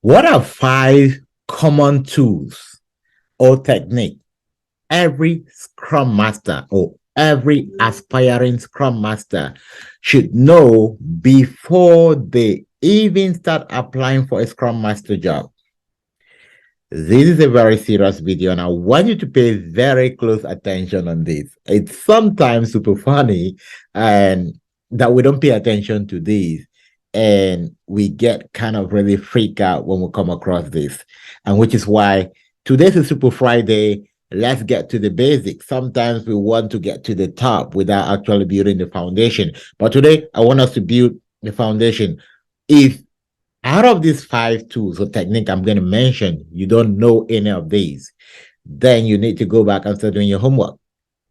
What are 5 common tools or techniques every Scrum Master or every aspiring Scrum Master should know before they even start applying for a Scrum Master job? This is a very serious video, and I want you to pay very close attention on this. It's sometimes super funny and that we don't pay attention to these, and we get kind of really freak out when we come across this. And which is why today's is Super Friday. Let's get to the basics. Sometimes we want to get to the top without actually building the foundation. But today, I want us to build the foundation. If out of these 5 tools or technique I'm going to mention, you don't know any of these, then you need to go back and start doing your homework.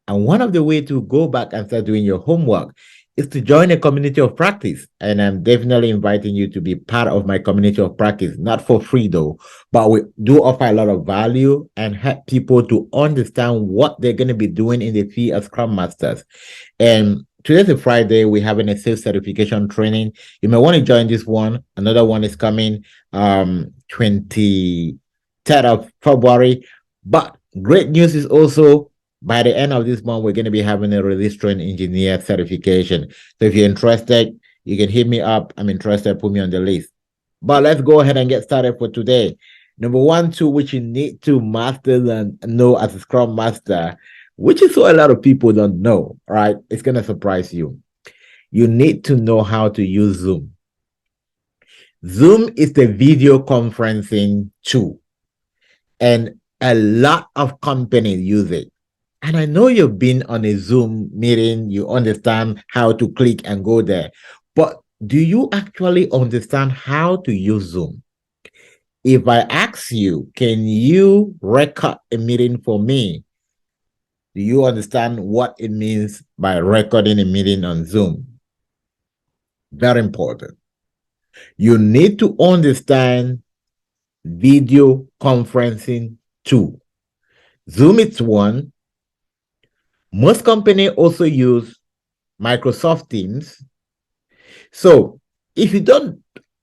And one of the ways to go back and start doing your homework is to join a community of practice. And I'm definitely inviting you to be part of my community of practice, not for free though, but we do offer a lot of value and help people to understand what they're going to be doing in the field as Scrum Masters. And today's a Friday. We're having a self-certification training. You may want to join this one. Another one is coming 23rd of February. But great news is also by the end of this month, we're going to be having a release train engineer certification. So if you're interested, you can hit me up. I'm interested, put me on the list. But let's go ahead and get started for today. Number 1 tool which you need to master and know as a Scrum Master, which is what a lot of people don't know, right? It's going to surprise you. You need to know how to use Zoom. Zoom is the video conferencing tool, and a lot of companies use it. And I know you've been on a Zoom meeting, you understand how to click and go there, but do you actually understand how to use Zoom? If I ask you, can you record a meeting for me? Do you understand what it means by recording a meeting on Zoom? Very important. You need to understand video conferencing tool. Zoom is one. Most companies also use Microsoft Teams. So if you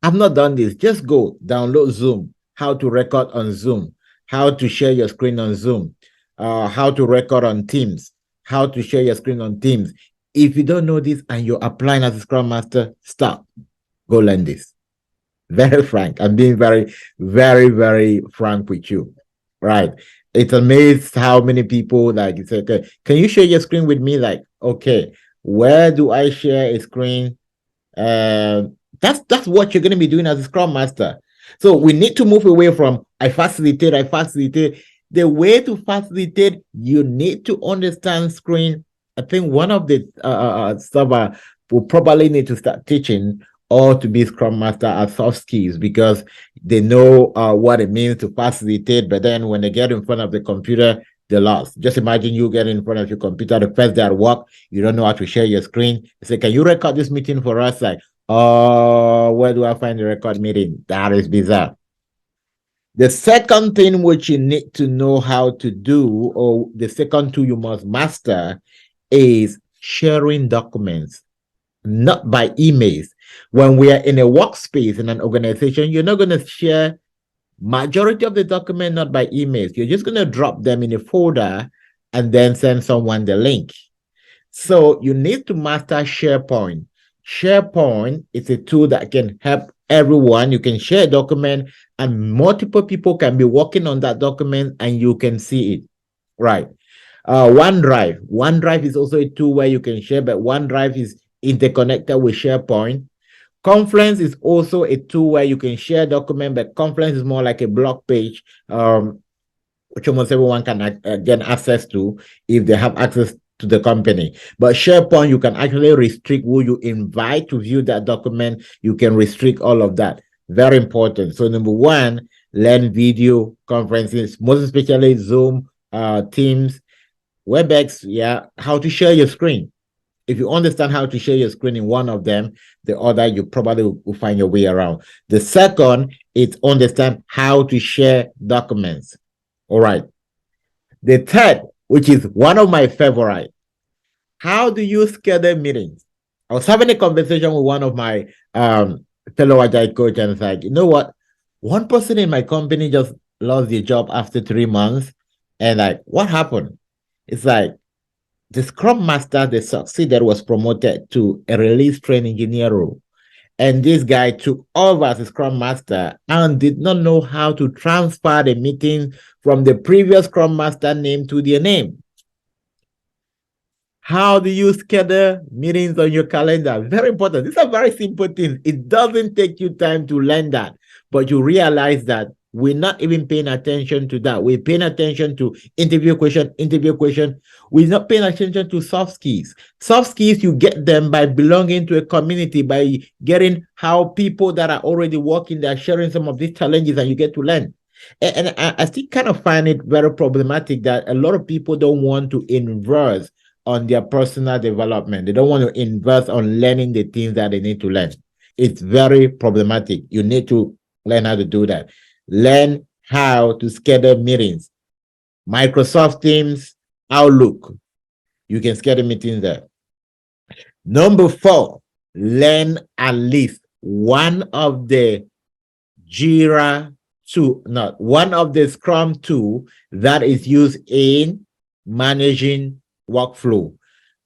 have not done this, just go download Zoom, how to record on Zoom, how to share your screen on Zoom, how to record on Teams, how to share your screen on Teams. If you don't know this and you're applying as a Scrum Master, stop. Go learn this. Very frank. I'm being very, very, very frank with you. Right. It's amazing how many people like say, okay, can you share your screen with me? Like, okay, where do I share a screen? That's what you're going to be doing as a Scrum Master. So we need to move away from I facilitate. The way to facilitate, you need to understand screen. I think one of the stuff will probably need to start teaching or to be Scrum Master are soft skills, because they know what it means to facilitate, but then when they get in front of the computer, they're lost. Just imagine you get in front of your computer the first day at work, you don't know how to share your screen. You say, can you record this meeting for us? Like, oh, where do I find the record meeting? That is bizarre. The second thing which you need to know how to do, or the second tool you must master, is sharing documents, not by emails. When we are in a workspace in an organization, you're not going to share majority of the document, not by emails. You're just going to drop them in a folder and then send someone the link. So you need to master SharePoint. SharePoint is a tool that can help everyone. You can share a document and multiple people can be working on that document and you can see it. Right. OneDrive is also a tool where you can share, but OneDrive is interconnected with SharePoint. Confluence is also a tool where you can share document, but Confluence is more like a blog page, which almost everyone can get access to if they have access to the company. But SharePoint, you can actually restrict who you invite to view that document. You can restrict all of that. Very important. So number 1, learn video conferences, most especially Zoom, Teams, WebEx, yeah, how to share your screen. If you understand how to share your screen in one of them, the other, you probably will find your way around. The second is understand how to share documents. All right. The third, which is one of my favorite, how do you schedule meetings? I was having a conversation with one of my fellow Agile coach, and it's like, you know what? One person in my company just lost their job after 3 months. And like, what happened? It's like the Scrum Master they succeeded was promoted to a release train engineer role. And this guy took over as a Scrum Master and did not know how to transfer the meeting from the previous Scrum Master name to their name. How do you schedule meetings on your calendar? Very important. These are very simple things. It doesn't take you time to learn that, but you realize that we're not even paying attention to that. We're paying attention to interview question, interview question. We're not paying attention to soft skills. Soft skills, you get them by belonging to a community, by getting how people that are already working, they're sharing some of these challenges and you get to learn. And I still kind of find it very problematic that a lot of people don't want to invest on their personal development. They don't want to invest on learning the things that they need to learn. It's very problematic. You need to learn how to do that. Learn how to schedule meetings. Microsoft Teams, Outlook. You can schedule meetings there. Number 4, learn at least one of the Jira tool, not one of the Scrum tool that is used in managing workflow.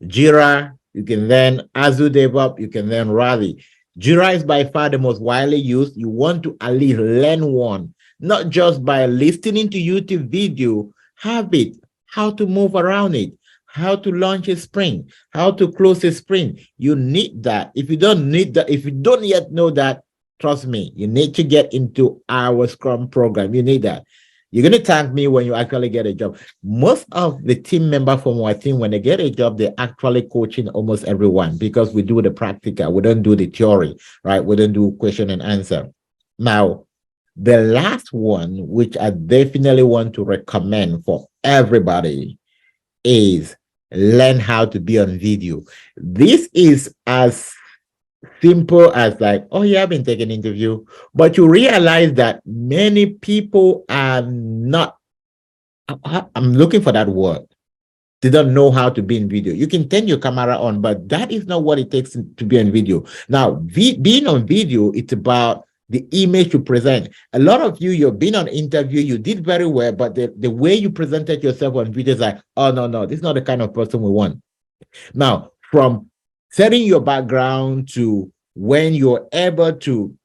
Jira, you can learn Azure DevOps, you can learn Rally. Jira is by far the most widely used. You want to at least learn one, not just by listening to YouTube video, have it, how to move around it, how to launch a sprint, how to close a sprint. You need that. If you don't need that, if you don't yet know that, trust me, you need to get into our Scrum program. You need that. You're going to thank me when you actually get a job. Most of the team members from our team, when they get a job, they actually coaching almost everyone because we do the practical. We don't do the theory, right? We don't do question and answer. Now, the last one, which I definitely want to recommend for everybody, is learn how to be on video. This is as simple as like, oh yeah, I've been taking an interview, but you realize that many people are not, I'm looking for that word. They don't know how to be in video. You can turn your camera on, but that is not what it takes to be on video. Now, being on video, it's about the image you present. A lot of you, you've been on interview, you did very well, but the way you presented yourself on video is like, oh, no, this is not the kind of person we want. Now, from setting your background to when you're able to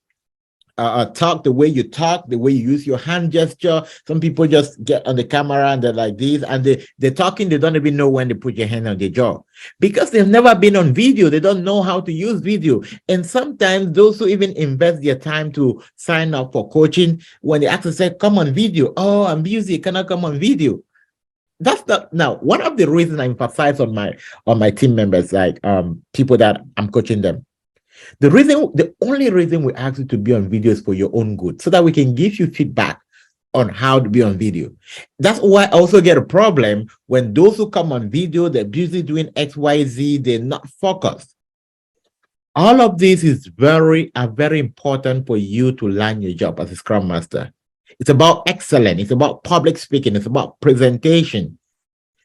talk, the way you talk, the way you use your hand gesture. Some people just get on the camera and they're like this, and they're talking, they don't even know when they put your hand on their jaw. Because they've never been on video, they don't know how to use video. And sometimes those who even invest their time to sign up for coaching, when they actually say, come on video, oh, I'm busy, cannot come on video. That's not now one of the reasons I emphasize on my team members, like people that I'm coaching them. The only reason we ask you to be on video is for your own good, so that we can give you feedback on how to be on video. That's why I also get a problem when those who come on video, they're busy doing XYZ, they're not focused. All of this is very important for you to learn your job as a Scrum Master. It's about excellence. It's about public speaking. It's about presentation.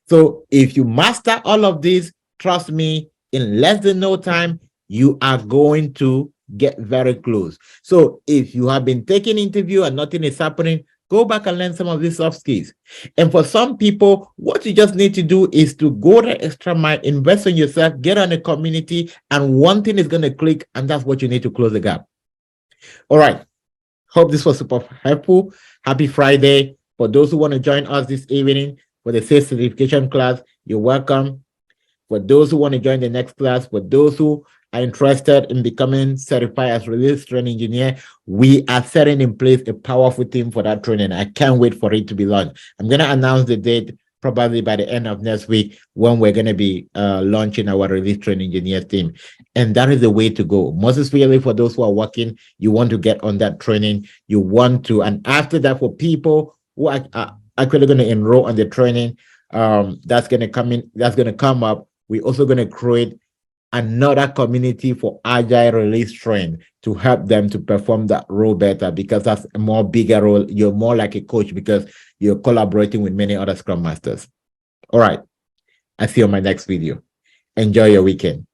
So if you master all of this, trust me, in less than no time, you are going to get very close. So if you have been taking interview and nothing is happening, go back and learn some of these soft skills. And for some people, what you just need to do is to go the extra mile, invest in yourself, get on a community, and one thing is going to click, and that's what you need to close the gap. All right. Hope this was super helpful. Happy Friday. For those who want to join us this evening for the sales certification class, you're welcome. For those who want to join the next class, for those who are interested in becoming certified as release train engineer, we are setting in place a powerful team for that training. I can't wait for it to be launched. I'm going to announce the date probably by the end of next week when we're going to be launching our release train engineer team. And that is the way to go. Most especially for those who are working, you want to get on that training. You want to, and after that, for people who are actually going to enroll on the training, that's going to come in, that's going to come up. We're also going to create another community for Agile release train to help them to perform that role better, because that's a more bigger role. You're more like a coach because you're collaborating with many other Scrum Masters. All right. I'll see you on my next video. Enjoy your weekend.